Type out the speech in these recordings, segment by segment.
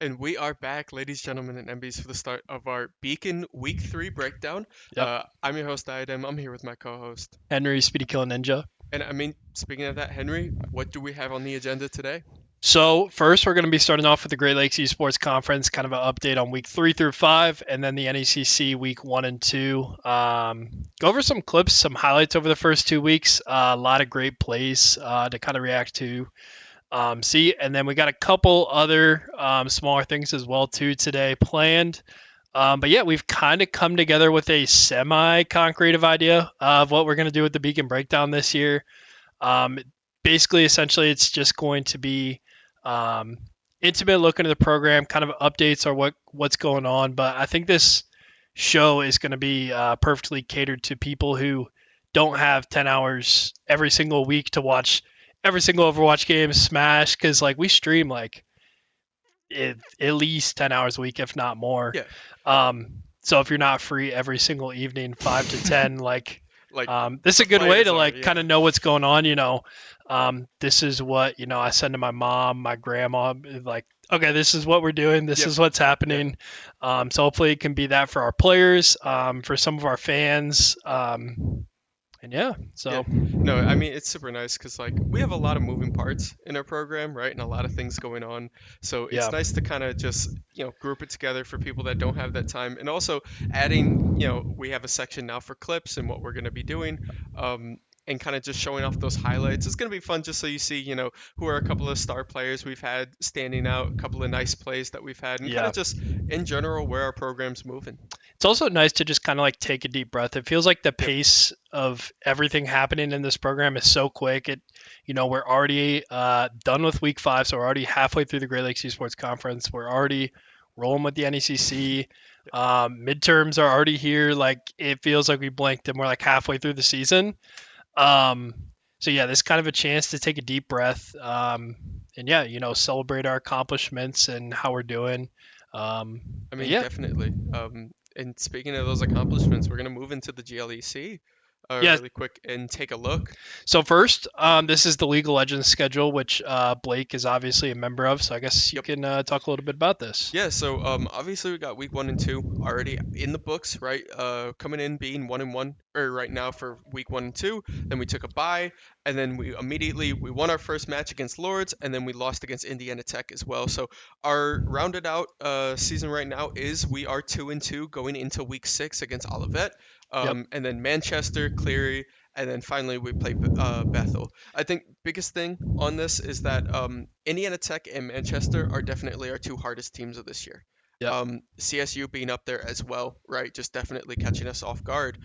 And we are back, ladies, gentlemen, and MBs, for the start of our Beacon Week 3 breakdown. Yep. I'm your host, Diadem. I'm here with my co-host. Henry, Speedy Kill Ninja. And I mean, speaking of that, Henry, what do we have on the agenda today? So first, we're going to be starting off with the Great Lakes Esports Conference, kind of an update on week 3 through 5, and then the NECC week 1 and 2. Go over some clips, some highlights over the first 2 weeks. A lot of great plays to kind of react to. See, and then we got a couple other smaller things as well too today planned. But yeah, we've kind of come together with a semi-concretive idea of what we're going to do with the Beacon Breakdown this year. Basically, essentially, it's just going to be intimate look into the program, kind of updates or what's going on. But I think this show is going to be perfectly catered to people who don't have 10 hours every single week to watch every single Overwatch game, Smash, because like we stream like at least 10 hours a week, if not more. Yeah. So if you're not free every single evening, 5 to 10, this is a good way to kind of know what's going on. This is what I send to my mom, my grandma, like, okay, this is what we're doing, this is what's happening. So hopefully it can be that for our players, for some of our fans. No, I mean, it's super nice because like we have a lot of moving parts in our program, right, and a lot of things going on, so it's nice to kind of just group it together for people that don't have that time, and also adding, we have a section now for clips and what we're going to be doing, and kind of just showing off those highlights. It's going to be fun just so you see, who are a couple of star players we've had standing out, a couple of nice plays that we've had, and kind of just in general where our program's moving. It's also nice to just kind of like take a deep breath. It feels like the Yep. pace of everything happening in this program is so quick. We're already done with week 5, so we're already halfway through the Great Lakes Esports Conference. We're already rolling with the NECC. Midterms are already here. Like it feels like we blinked and we're like halfway through the season. Um, so yeah, this is kind of a chance to take a deep breath. And yeah, celebrate our accomplishments and how we're doing. I But mean, yeah, definitely. And speaking of those accomplishments, we're gonna move into the GLEC yeah. really quick and take a look. So first, this is the League of Legends schedule, which Blake is obviously a member of. So I guess you Yep. can talk a little bit about this. Yeah, so obviously we got week 1 and 2 already in the books, right? Coming in being 1-1, or right now for week 1 and 2. Then we took a bye, and then we won our first match against Lords, and then we lost against Indiana Tech as well. So our rounded out season right now is we are 2-2 going into week 6 against Olivet, Yep. and then Manchester, Cleary, and then finally we play Bethel. I think biggest thing on this is that Indiana Tech and Manchester are definitely our two hardest teams of this year. Yep. CSU being up there as well, right? Just definitely catching us off guard.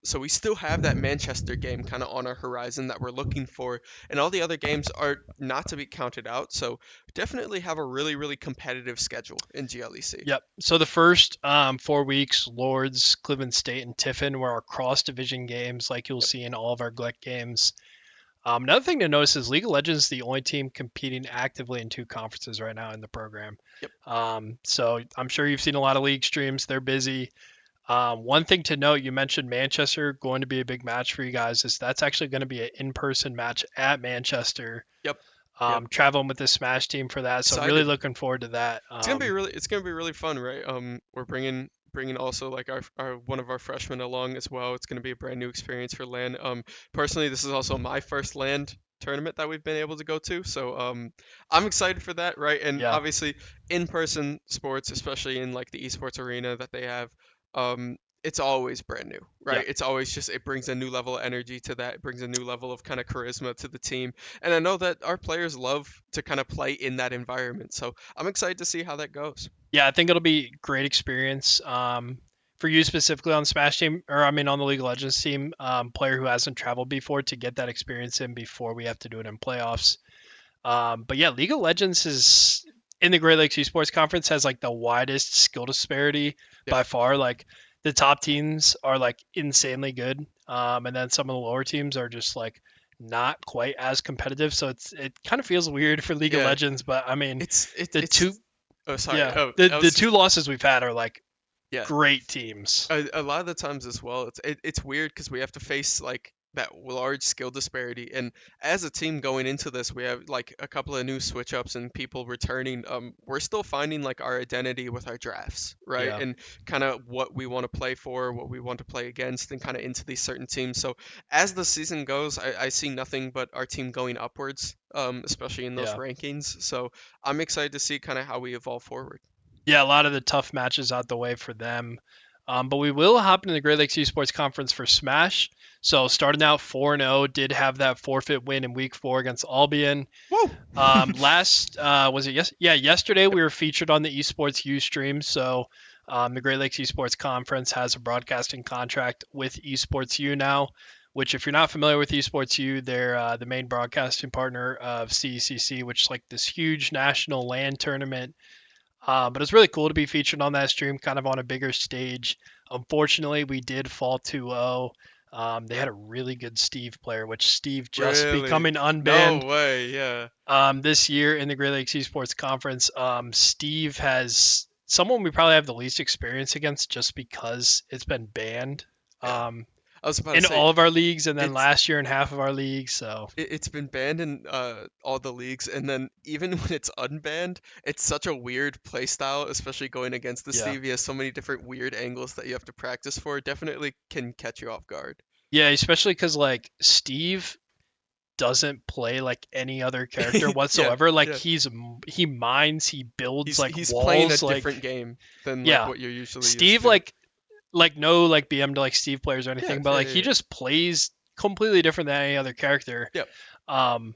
So we still have that Manchester game kind of on our horizon that we're looking for, and all the other games are not to be counted out. So definitely have a really, really competitive schedule in GLEC. Yep. So the first 4 weeks, Lords, Cleveland State, and Tiffin were our cross-division games, like you'll Yep. see in all of our GLEC games. Another thing to notice is League of Legends is the only team competing actively in 2 conferences right now in the program. Yep. So I'm sure you've seen a lot of league streams. They're busy. One thing to note, you mentioned Manchester going to be a big match for you guys. Is that's actually going to be an in-person match at Manchester. Yep. Yep. Traveling with the Smash team for that, so really Excited. looking forward to that. It's gonna be really fun, right? We're bringing also like our one of our freshmen along as well. It's gonna be a brand new experience for LAN. Personally, this is also my first LAN tournament that we've been able to go to, so I'm excited for that, right? And Yeah, obviously, in-person sports, especially in like the esports arena that they have, it's always brand new, yeah, right? It's always just it brings a new level of energy to that. It brings a new level of kind of charisma to the team, and I know that our players love to kind of play in that environment. So I'm excited to see how that goes. yeah. I think it'll be great experience. For you specifically on Smash team, or I mean on the League of Legends team, player who hasn't traveled before to get that experience in before we have to do it in playoffs. But yeah, League of Legends is in the Great Lakes Esports Conference has like the widest skill disparity Yeah. by far. Like the top teams are like insanely good, and then some of the lower teams are just like not quite as competitive. So it kind of feels weird for League of Yeah. Legends. But I mean, the two It's. Oh, sorry. yeah, Oh, I the was two just. losses we've had are like Yeah. great teams. A lot of the times as well, it's weird because we have to face like that large skill disparity, and as a team going into this, we have like a couple of new switch ups and people returning. We're still finding like our identity with our drafts, right? Yeah, And kind of what we want to play for, what we want to play against, and kind of into these certain teams. So as the season goes, I see nothing but our team going upwards, especially in those yeah. rankings. So I'm excited to see kind of how we evolve forward. Yeah, a lot of the tough matches out the way for them. But we will hop into the Great Lakes Esports Conference for Smash. So starting out 4-0, did have that forfeit win in Week 4 against Albion. Woo! Last was it yes? Yeah, yesterday Yep. we were featured on the Esports U stream. So the Great Lakes Esports Conference has a broadcasting contract with Esports U now. Which, if you're not familiar with Esports U, they're the main broadcasting partner of CECC, which is like this huge national LAN tournament. But it's really cool to be featured on that stream, kind of on a bigger stage. Unfortunately, we did fall 2-0. They had a really good Steve player, which Steve just Really? becoming unbanned No way. Yeah. this year in the Great Lakes Esports Conference. Steve has someone we probably have the least experience against just because it's been banned Yeah. I was about to in say all of our leagues and then it's last year in half of our leagues. So, it's been banned in all the leagues, and then even when it's unbanned, it's such a weird play style, especially going against the yeah. Steve. He has so many different weird angles that you have to practice for. Definitely can catch you off guard. Yeah, especially because like Steve doesn't play like any other character Yeah, whatsoever. Like yeah. he mines, he builds like He's playing a walls. Like different game than like yeah, what you're usually used Steve to. like no like BM to like Steve players or Yeah, anything, but yeah, like yeah, he yeah. just plays completely different than any other character. Yep. Um,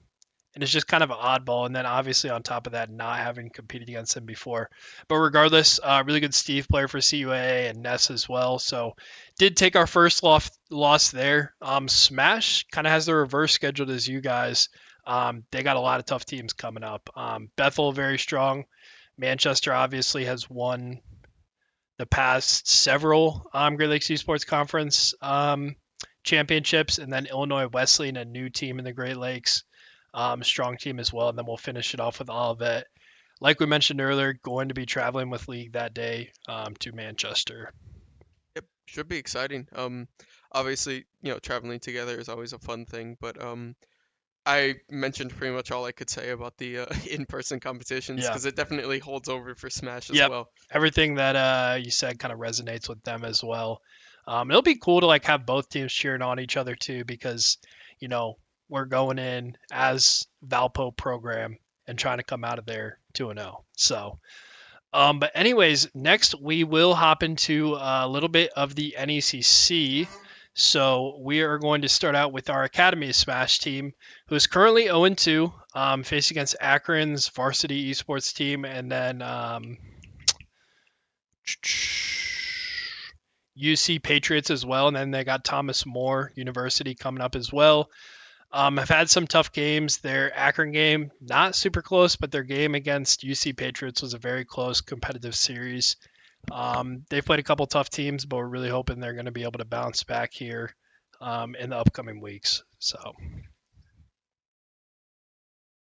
and it's just kind of an oddball. And then obviously on top of that, not having competed against him before. But regardless, really good Steve player for CUA and Ness as well. So did take our first loss there. Smash kind of has the reverse scheduled as you guys. They got a lot of tough teams coming up. Bethel very strong. Manchester obviously has won the past several Great Lakes Esports Conference championships, and then Illinois Wesleyan, a new team in the Great Lakes, strong team as well. And then we'll finish it off with Olivet. Like we mentioned earlier, going to be traveling with League that day to Manchester. Yep, should be exciting. Obviously, traveling together is always a fun thing, but I mentioned pretty much all I could say about the in-person competitions Yeah. because it definitely holds over for Smash as Yep. well. Everything that you said kind of resonates with them as well. It'll be cool to like have both teams cheering on each other too, because you know we're going in as Valpo program and trying to come out of there 2-0. So, but anyways, next we will hop into a little bit of the NECC. So we are going to start out with our Academy Smash team, who is currently 0-2, facing against Akron's varsity esports team, and then UC Patriots as well, and then they got Thomas More University coming up as well. Have had some tough games. Their Akron game, not super close, but their game against UC Patriots was a very close competitive series. They've played a couple tough teams, but we're really hoping they're going to be able to bounce back here in the upcoming weeks. So,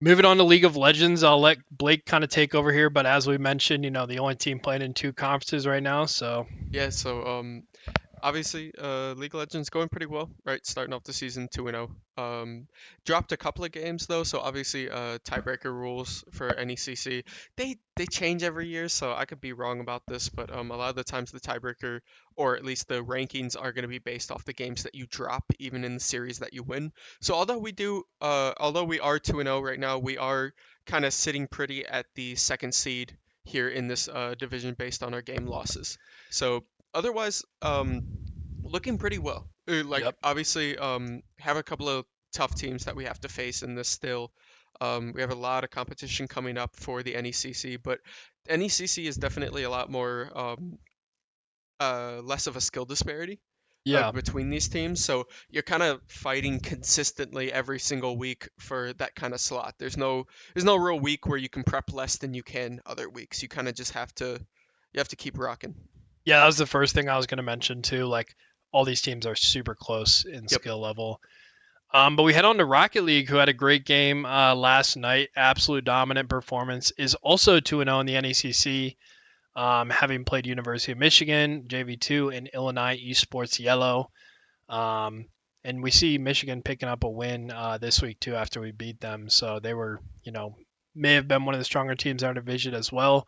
moving on to League of Legends, I'll let Blake kind of take over here. But as we mentioned, the only team playing in 2 conferences right now. So, Yeah, so obviously, League of Legends going pretty well, right? Starting off the season 2-0. Dropped a couple of games though, so obviously, tiebreaker rules for NECC they change every year, so I could be wrong about this, but a lot of the times the tiebreaker or at least the rankings are going to be based off the games that you drop, even in the series that you win. So although we are 2-0 right now, we are kind of sitting pretty at the second seed here in this division based on our game losses. So otherwise, looking pretty well. Like yep. obviously, have a couple of tough teams that we have to face in this still. We have a lot of competition coming up for the NECC, but NECC is definitely a lot more less of a skill disparity Yeah. between these teams. So you're kind of fighting consistently every single week for that kind of slot. There's no real week where you can prep less than you can other weeks. You kind of just have to keep rocking. Yeah, that was the first thing I was going to mention too. Like all these teams are super close in Yep. skill level. But we head on to Rocket League, who had a great game last night. Absolute dominant performance. Is also 2-0 in the NECC, having played University of Michigan, JV2, and Illinois Esports Yellow. Um, and we see Michigan picking up a win this week too after we beat them. So they were, may have been one of the stronger teams in our division as well.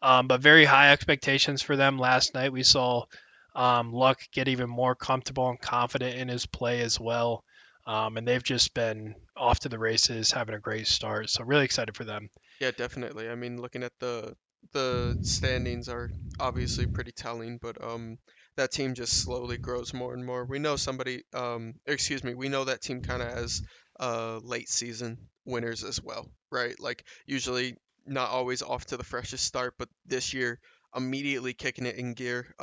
But very high expectations for them last night. We saw Luck get even more comfortable and confident in his play as well. And they've just been off to the races, having a great start. So really excited for them. Yeah, definitely. I mean, looking at the standings are obviously pretty telling, but that team just slowly grows more and more. We know we know that team kind of has late season winners as well, right? Like usually not always off to the freshest start, but this year immediately kicking it in gear.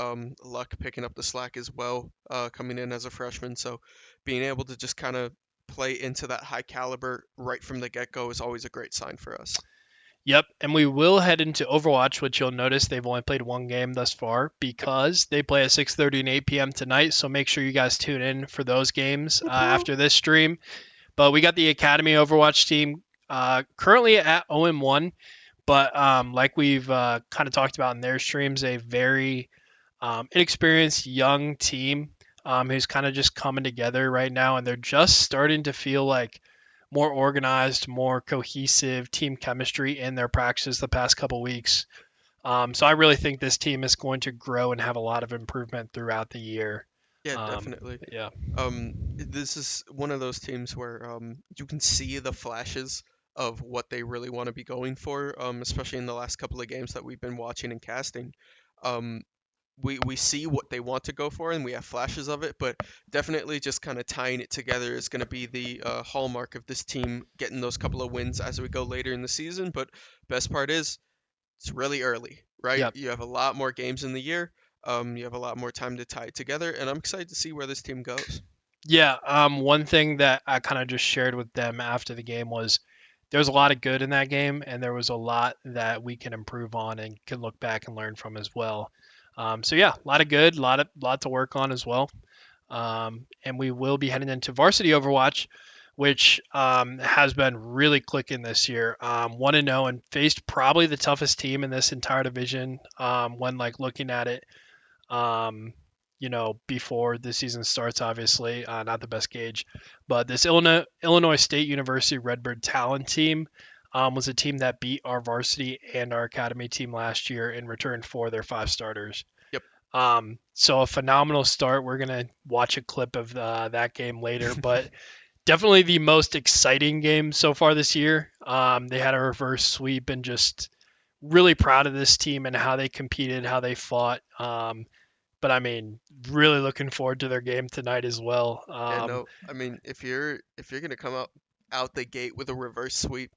Luck picking up the slack as well, coming in as a freshman. So being able to just kind of play into that high caliber right from the get-go is always a great sign for us. Yep, and we will head into Overwatch, which you'll notice they've only played one game thus far Yep. because they play at 6:30 and 8 p.m. tonight. So make sure you guys tune in for those games Whoop, whoop. after this stream. But we got the Academy Overwatch team currently at 0-1. But like we've kind of talked about in their streams, a very inexperienced young team who's kind of just coming together right now, and they're just starting to feel like more organized, more cohesive team chemistry in their practices the past couple weeks. So I really think this team is going to grow and have a lot of improvement throughout the year. Yeah, definitely. Yeah. This is one of those teams where you can see the flashes of what they really want to be going for, especially in the last couple of games that we've been watching and casting. Um, we see what they want to go for and we have flashes of it, but definitely just kind of tying it together is going to be the hallmark of this team getting those couple of wins as we go later in the season. But best part is it's really early, right? Yep. You have a lot more games in the year. You have a lot more time to tie it together, and I'm excited to see where this team goes. Yeah. One thing that I kind of just shared with them after the game was there's a lot of good in that game, and there was a lot that we can improve on and can look back and learn from as well. So yeah, a lot of good, lot to work on as well. And we will be heading into Varsity Overwatch, which has been really clicking this year. 1-0 and faced probably the toughest team in this entire division when like looking at it. Um, before the season starts, obviously, not the best gauge, but this Illinois State University Redbird Talent team was a team that beat our varsity and our academy team last year in return for their 5 starters. Yep. So a phenomenal start. We're gonna watch a clip of that game later, but definitely the most exciting game so far this year. They had a reverse sweep and just really proud of this team and how they competed, how they fought. But I mean, really looking forward to their game tonight as well. Yeah, no, I mean, if you're gonna come out the gate with a reverse sweep,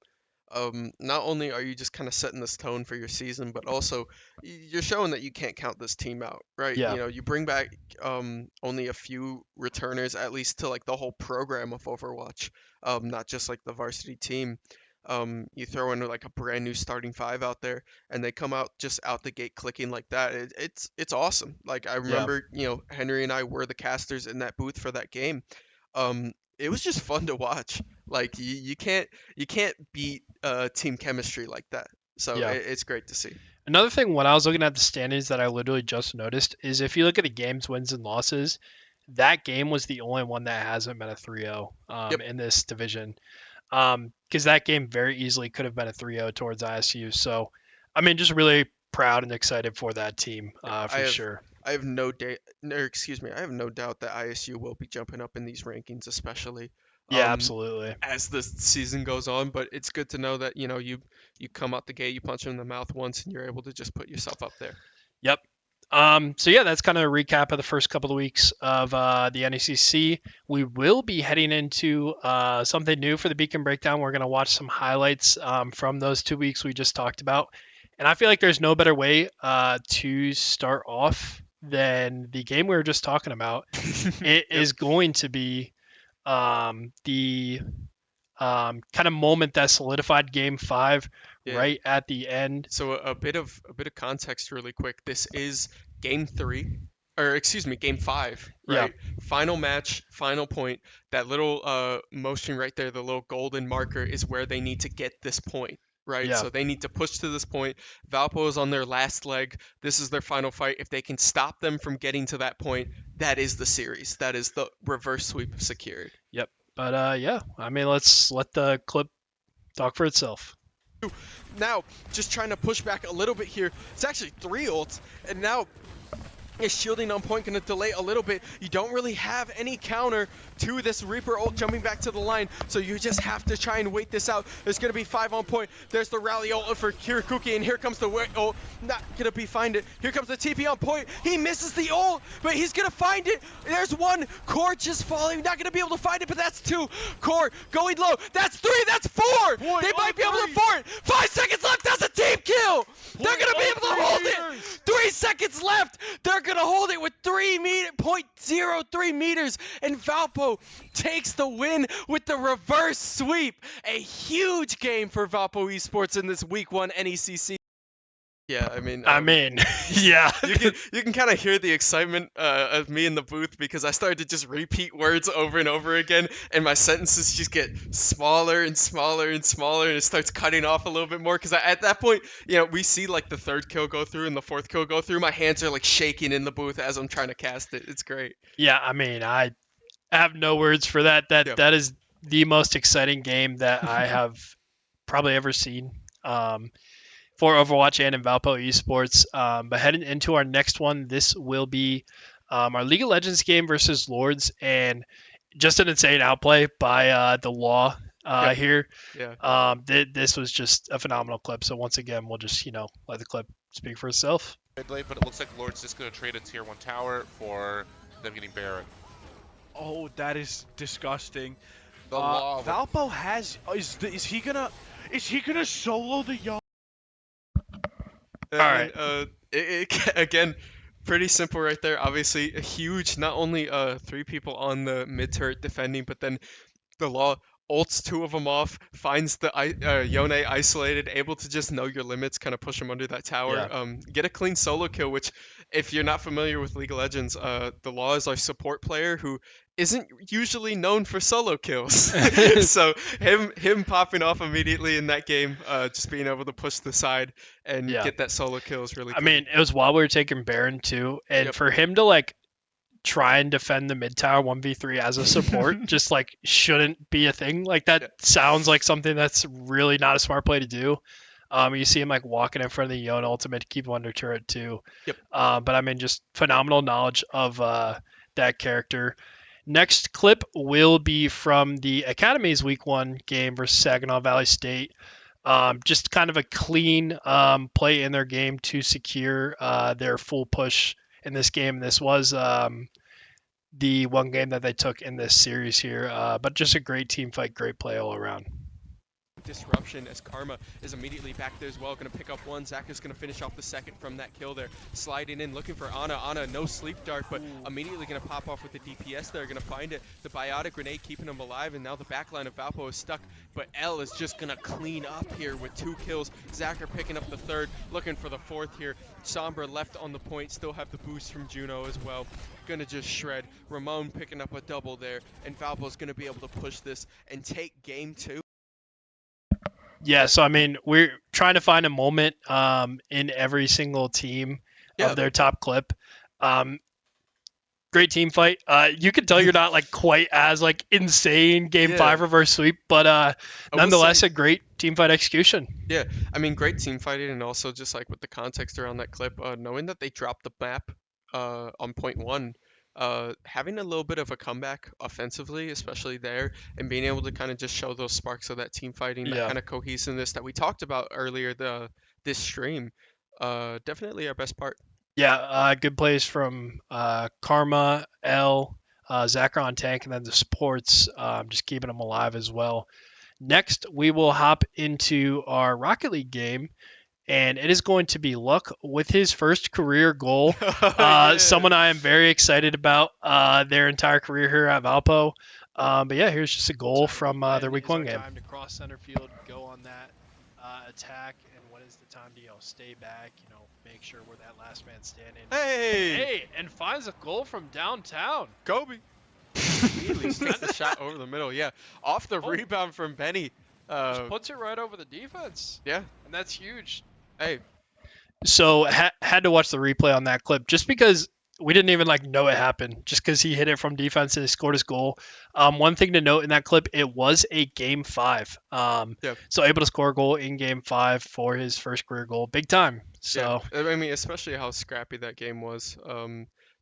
not only are you just kind of setting this tone for your season, but also you're showing that you can't count this team out, right? Yeah, You bring back only a few returners, at least to like the whole program of Overwatch, not just like the varsity team. You throw in like a brand new starting five out there, and they come out just out the gate clicking like that. It's awesome. Like I yeah, remember, Henry and I were the casters in that booth for that game. It was just fun to watch. Like you can't beat team chemistry like that. So yeah. it's great to see. Another thing, when I was looking at the standings that I literally just noticed is if you look at the games, wins, and losses, that game was the only one that hasn't been a 3-0 Yep. in this division. Because that game very easily could have been a 3-0 towards ISU. So, I mean, just really proud and excited for that team Yep. I for have sure. I have no day, no, excuse me. I have no doubt that ISU will be jumping up in these rankings, especially Yeah, um, absolutely. as the season goes on. But it's good to know that you come out the gate, you punch them in the mouth once, and you're able to just put yourself up there. Yep. So yeah, that's kind of a recap of the first couple of weeks of the NECC. We will be heading into something new for the Beacon Breakdown. We're going to watch some highlights from those 2 weeks we just talked about, and I feel like there's no better way to start off than the game we were just talking about. It Yep. is going to be the kind of moment that solidified Game 5 Yeah. right at the end. So a bit of context really quick. This is game 3, or excuse me, game 5, Yeah, right? Final match, final point. That little motion right there, the little golden marker is where they need to get this point, right? yeah. So they need to push to this point. Valpo is on their last leg. This is their final fight. If they can stop them from getting to that point, that is the series. That is the reverse sweep secured. Yep. But yeah, I mean, let's let the clip talk for itself. Now, just trying to push back a little bit here. It's actually 3 ults, and now is shielding on point going to delay a little bit. You don't really have any counter to this Reaper ult jumping back to the line, so you just have to try and wait this out. There's going to be 5 on point. There's the rally ult for Kirakuki, and here comes the ult. Not going to be find it. Here comes the TP on point. He misses the ult, but he's going to find it. There's 1. Core just falling. Not going to be able to find it, but that's 2. Core going low. That's 3. That's 4. They might be able to 4 it. 5 seconds left. That's a team kill. They're going to be able to hold it. 3 seconds left. They're going to hold it with 0.03 meters, and Valpo takes the win with the reverse sweep. A huge game for Valpo Esports in this week 1 NECC. Yeah, I mean, yeah. you can kind of hear the excitement of me in the booth because I started to just repeat words over and over again, and my sentences just get smaller and smaller and smaller, and it starts cutting off a little bit more. Because at that point, we see like the 3rd kill go through and the 4th kill go through. My hands are like shaking in the booth as I'm trying to cast it. It's great. Yeah, I mean, I have no words for that. That Yeah. that is the most exciting game that I have probably ever seen for Overwatch and in Valpo Esports. But heading into our next one, this will be our League of Legends game versus Lords, and just an insane outplay by the Law Yep. here. Yeah. This was just a phenomenal clip. So once again, we'll just let the clip speak for itself. mid lane, but it looks like Lord's just going to trade a tier 1 tower for them getting Baron. Oh, that is disgusting. The law of Valpo has is he gonna solo the Yone? All right. Again, pretty simple right there. Obviously, a huge, not only 3 people on the mid turret defending, but then the law ults 2 of them off, finds the Yone isolated, able to just know your limits, kind of push him under that tower, Yeah. get a clean solo kill, which if you're not familiar with League of Legends, the law is our support player who isn't usually known for solo kills. So him popping off immediately in that game, just being able to push the side and Yeah. get that solo kill is really I cool. mean, it was while we were taking Baron too, and Yep. for him to like try and defend the mid tower 1v3 as a support just like shouldn't be a thing. Like that sounds like something that's really not a smart play to do. You see him like walking in front of the Yone ultimate to keep him under turret too. Yep. But I mean, just phenomenal knowledge of that character. Next clip will be from the Academy's Week 1 game versus Saginaw Valley State. Just kind of a clean play in their game to secure their full push in this game. This was the one game that they took in this series here, but just a great team fight, great play all around. Disruption as Karma is immediately back there as well, going to pick up one. Zach is going to finish off the second from that kill there, sliding in, looking for Ana. Ana, no sleep dart, but immediately going to pop off with the DPS there, going to find it. The biotic grenade keeping him alive, and now the backline of Valpo is stuck, but L is just going to clean up here with 2 kills. Zach are picking up the 3rd, looking for the 4th here. Sombra left on the point, still have the boost from Juno as well. Gonna just shred. Ramon picking up a double there, and Valpo's going to be able to push this and take game 2. Yeah, so I mean, we're trying to find a moment in every single team of their top clip. Great team fight. You can tell you're not like quite as like insane game 5 reverse sweep, but nonetheless a great team fight execution. Yeah, I mean, great team fighting, and also just like with the context around that clip, knowing that they dropped the map on point 1. Having a little bit of a comeback offensively, especially there, and being able to kind of just show those sparks of that team fighting, that kind of cohesiveness that we talked about earlier this stream, definitely our best part. Yeah, good plays from Karma, L, Zachar on tank, and then the supports, just keeping them alive as well. Next, we will hop into our Rocket League game, and it is going to be Luck with his first career goal. Someone I am very excited about their entire career here at Valpo. But yeah, here's just a goal from their Week 1 game. Time to cross center field, go on that attack, and when is the time to stay back, make sure we're that last man standing. Hey, and finds a goal from downtown. Kobe. Immediately takes the shot over the middle. Yeah, off the rebound from Benny. Just puts it right over the defense. Yeah, and that's huge. Hey, so had to watch the replay on that clip just because we didn't even like know it happened, just because he hit it from defense and he scored his goal. One thing to note in that clip, it was a game 5. So able to score a goal in game 5 for his first career goal, big time. So I mean, especially how scrappy that game was.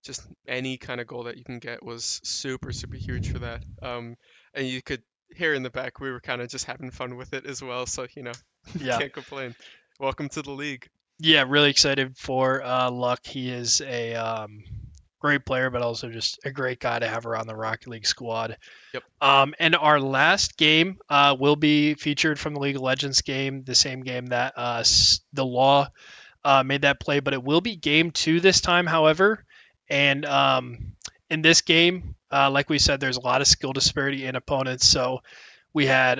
Just any kind of goal that you can get was super, super huge for that. And you could hear in the back we were kind of just having fun with it as well. So can't complain. Welcome to the league. Yeah, really excited for Luck. He is a great player, but also just a great guy to have around the Rocket League squad. Yep. And our last game will be featured from the League of Legends game, the same game that the Law made that play, but it will be game 2 this time, however. And in this game, like we said, there's a lot of skill disparity in opponents. So we had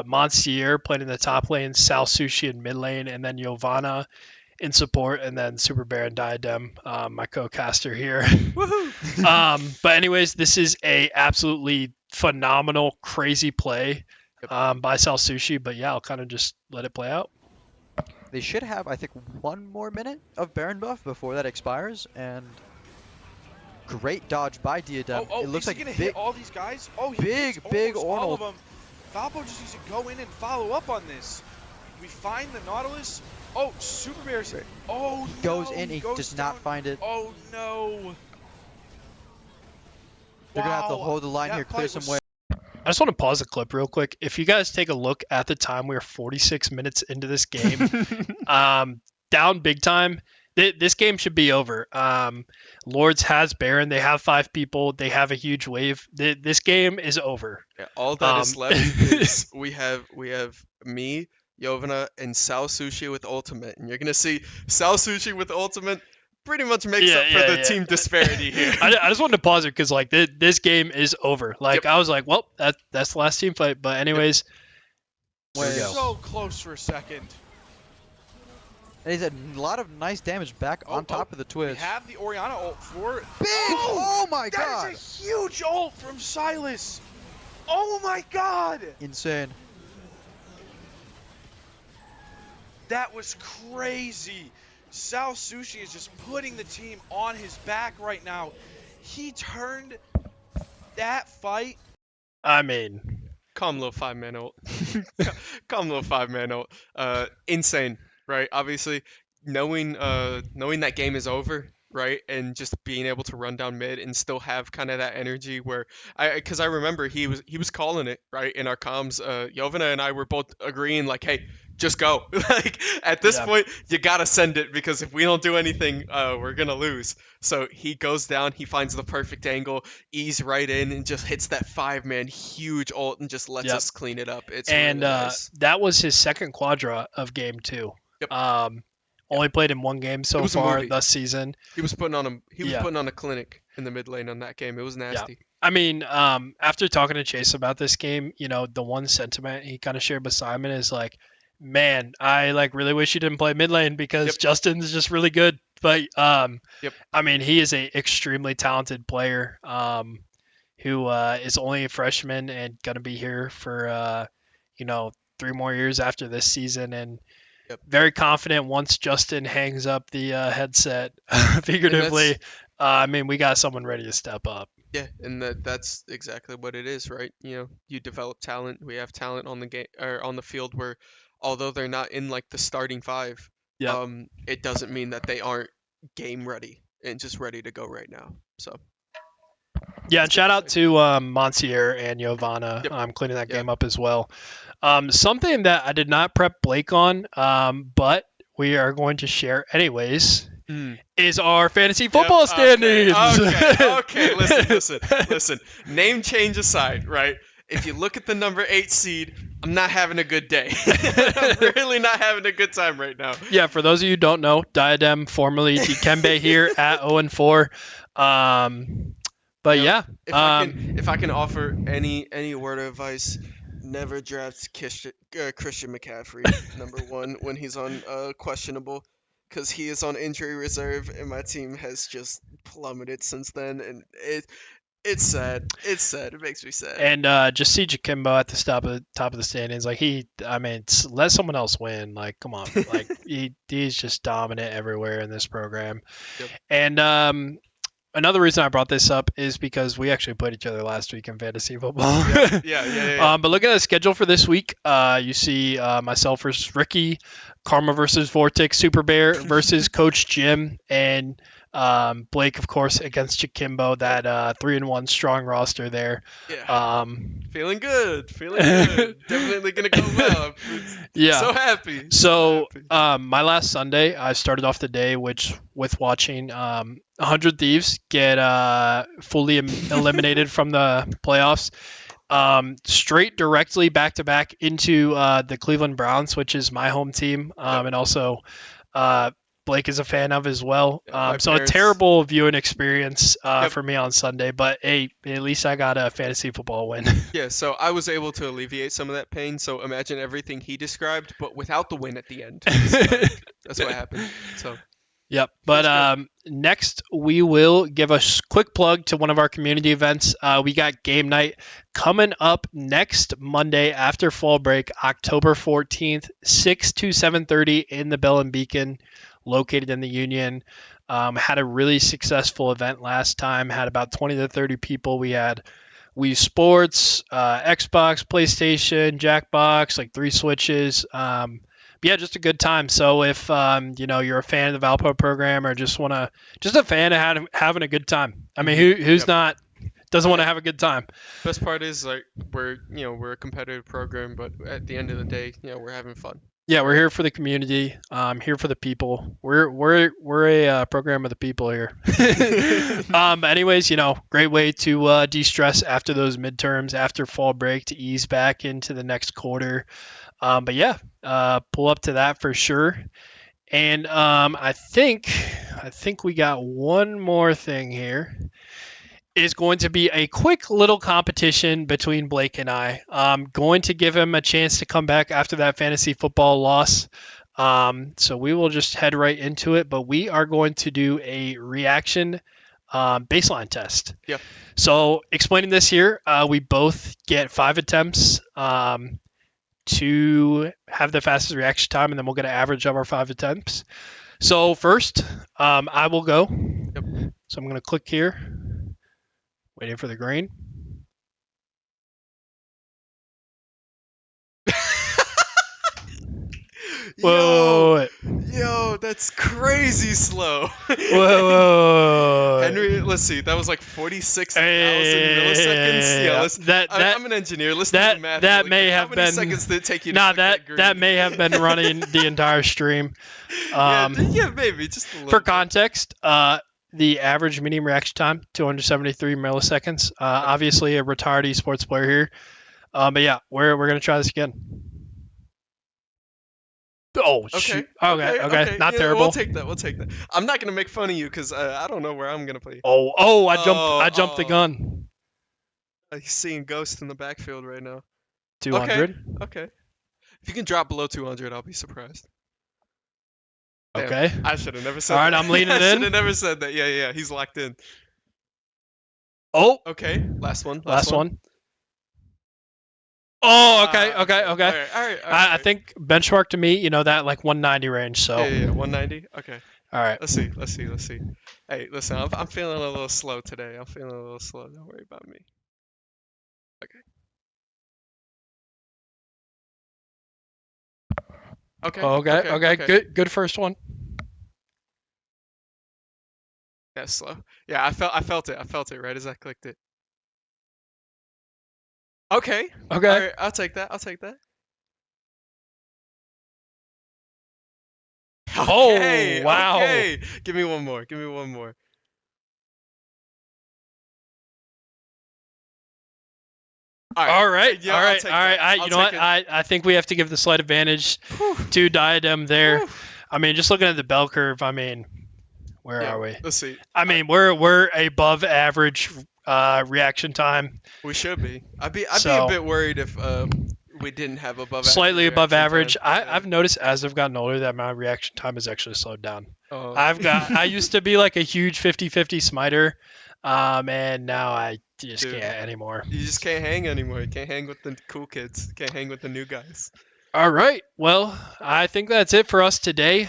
Monsieur playing in the top lane, Sal Sushi in mid lane, and then Giovanna in support, and then Super Bear and Diadem, my co-caster here. Woohoo! But anyways, this is a absolutely phenomenal, crazy play by Sal Sushi. But yeah, I'll kind of just let it play out. They should have, I think, 1 more minute of Baron buff before that expires, and great dodge by Diadem. It looks like gonna hit all these guys. Oh, he big all of Ornal. them. Valpo just needs to go in and follow up on this. We find the Nautilus. Oh, Super Bears. Oh, he goes in, he does not find it. Oh, no. They're going to have to hold the line here, clear some way. I just want to pause the clip real quick. If you guys take a look at the time, we are 46 minutes into this game. Down big time. this game should be over. Lords has Baron. They have 5 people. They have a huge wave. This game is over. Yeah, all that is left is we have me, Yovana, and Sal Sushi with ultimate, and you're gonna see Sal Sushi with ultimate pretty much makes up for the team disparity here. I just wanted to pause it because like this game is over. Like I was like, well, that's the last team fight. But anyways, here we go. So close for a second. And he's had a lot of nice damage back on top of the Twitch. We have the Orianna ult for... Big! Oh my god! That is a huge ult from Silas! Oh my god! Insane. That was crazy. Sal Sushi is just putting the team on his back right now. He turned that fight. I mean, calm little 5-man ult. Calm little 5-man ult. Insane, right? Obviously, knowing that game is over, right, and just being able to run down mid and still have kind of that energy where because I remember he was calling it right in our comms. Yovana and I were both agreeing like, hey, just go. Like at this point, you gotta send it because if we don't do anything, we're gonna lose. So he goes down, he finds the perfect angle, ease right in, and just hits that 5-man huge ult and just lets us clean it up. It's really nice. That was his second quadra of game 2. Yep. Only played in one game so far this season. He was putting on a clinic in the mid lane on that game. It was nasty. Yeah. I mean, after talking to Chase about this game, the one sentiment he kind of shared with Simon is like, man, I like really wish you didn't play mid lane because Justin's just really good. But I mean, he is a extremely talented player who is only a freshman and gonna be here for 3 more years after this season, and very confident once Justin hangs up the headset, figuratively. I mean, we got someone ready to step up. Yeah, and that's exactly what it is, right? You develop talent. We have talent on the game or on the field where, although they're not in like the starting 5, it doesn't mean that they aren't game ready and just ready to go right now. So. Yeah, and shout out to Monsieur and Yovana cleaning that game up as well. Something that I did not prep Blake on, but we are going to share anyways, is our fantasy football standings. Okay. Listen. Name change aside, right? If you look at the number 8 seed, I'm not having a good day. I'm really not having a good time right now. Yeah, for those of you who don't know, Diadem, formerly Dikembe here at 0-4. But if I can offer any word of advice, never draft Christian McCaffrey number 1 when he's on questionable, because he is on injury reserve and my team has just plummeted since then, and it's sad. It's sad. It makes me sad. And just see Jakimbo at the top of the standings. Like let someone else win. Like, come on. Like he's just dominant everywhere in this program. Yep. And another reason I brought this up is because we actually played each other last week in fantasy football. Yeah. But look at the schedule for this week. You see myself versus Ricky, Karma versus Vortex, Super Bear versus Coach Jim, and Blake, of course, against Chikimbo. That 3-1 strong roster there. Yeah. Feeling good. Definitely gonna go well. So happy. My last Sunday, I started off the day with watching 100 Thieves get fully eliminated from the playoffs. Straight directly back to back into the Cleveland Browns, which is my home team, and also Blake is a fan of as well. So a terrible viewing experience for me on Sunday, but hey, at least I got a fantasy football win. Yeah, so I was able to alleviate some of that pain. So imagine everything he described, but without the win at the end. That's what happened. So. Yep. But next, we will give a quick plug to one of our community events. We got game night coming up next Monday after fall break, October 14th, 6 to 7:30 in the Bell and Beacon, located in the Union. Had a really successful event last time. Had about 20 to 30 people. We had Wii Sports, Xbox, PlayStation, Jackbox, like 3 Switches. Yeah, just a good time. So if you're a fan of the Valpo program or just a fan of having a good time. I mean, who's not doesn't want to have a good time? Best part is like we're a competitive program, but at the end of the day, we're having fun. Yeah, we're here for the community. Here for the people. We're a program of the people here. Anyways, great way to de-stress after those midterms, after fall break, to ease back into the next quarter. But yeah, pull up to that for sure. And I think we got one more thing here. Is going to be a quick little competition between Blake and I. Going to give him a chance to come back after that fantasy football loss. So we will just head right into it, but we are going to do a reaction baseline test. Yep. So explaining this here, we both get 5 attempts to have the fastest reaction time, and then we'll get an average of our 5 attempts. So first, I will go. Yep. So I'm going to click here. Waiting for the green. Yo, that's crazy slow. Whoa. Henry, let's see. That was like 46,000 milliseconds. Yeah, I'm an engineer. Let's do the math. That really may quick. have How many been. seconds did it take you to That may have been running the entire stream. Yeah, maybe just a little for bit. context, the average medium reaction time 273 milliseconds. Obviously a retired esports player here. But yeah, we're gonna try this again. Oh, shoot. Okay. Not yeah, terrible. We'll take that. I'm not gonna make fun of you because I don't know where I'm gonna play. I jumped the gun. He's seeing Ghost in the backfield right now. 200. Okay. If you can drop below 200, I'll be surprised. Damn, Okay. I should have never said All right, that. I'm leaning I in. should have never said that. Yeah. He's locked in. Oh. Okay. Last one. Oh, okay. All right. I think benchmark to me, that like 190 range. So. Yeah. 190. Okay. All right. Let's see. Hey, listen. I'm feeling a little slow today. Don't worry about me. Okay. Good first one. That's slow. Yeah, I felt it right as I clicked it. Okay. All right, I'll take that. Okay, Oh, wow. Okay. Give me one more. All right. Yeah, I'll take that. You know what? I think we have to give the slight advantage to Diadem there. Whew. I mean, just looking at the bell curve, where are we? Let's see. We're above average reaction time. We should be. I'd be a bit worried if we didn't have slightly above average. Time. I've noticed as I've gotten older that my reaction time has actually slowed down. Oh. I used to be like a huge 50-50 smiter, and now I just can't anymore. You just can't hang anymore. You can't hang with the cool kids. You can't hang with the new guys. All right. Well, I think that's it for us today.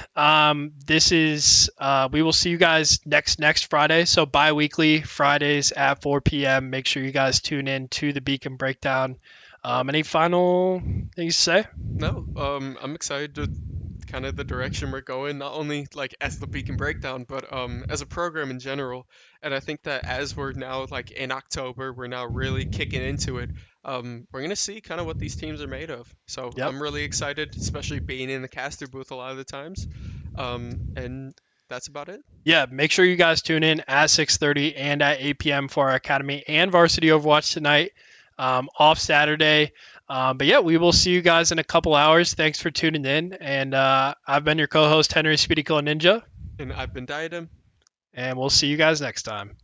This is we will see you guys next Friday. So bi-weekly Fridays at 4 p.m. Make sure you guys tune in to the Beacon Breakdown. Any final things to say? No. I'm excited to kind of the direction we're going, not only like as the Beacon Breakdown, but as a program in general. And I think that as we're now like in October, we're now really kicking into it. We're gonna see kind of what these teams are made of. So I'm really excited, especially being in the caster booth a lot of the times. And that's about it. Yeah, make sure you guys tune in at 6:30 and at 8 p.m. for our Academy and Varsity Overwatch tonight. Off Saturday. But yeah, we will see you guys in a couple hours. Thanks for tuning in. And I've been your co-host, Henry Speedy Ninja. And I've been Diadem. And we'll see you guys next time.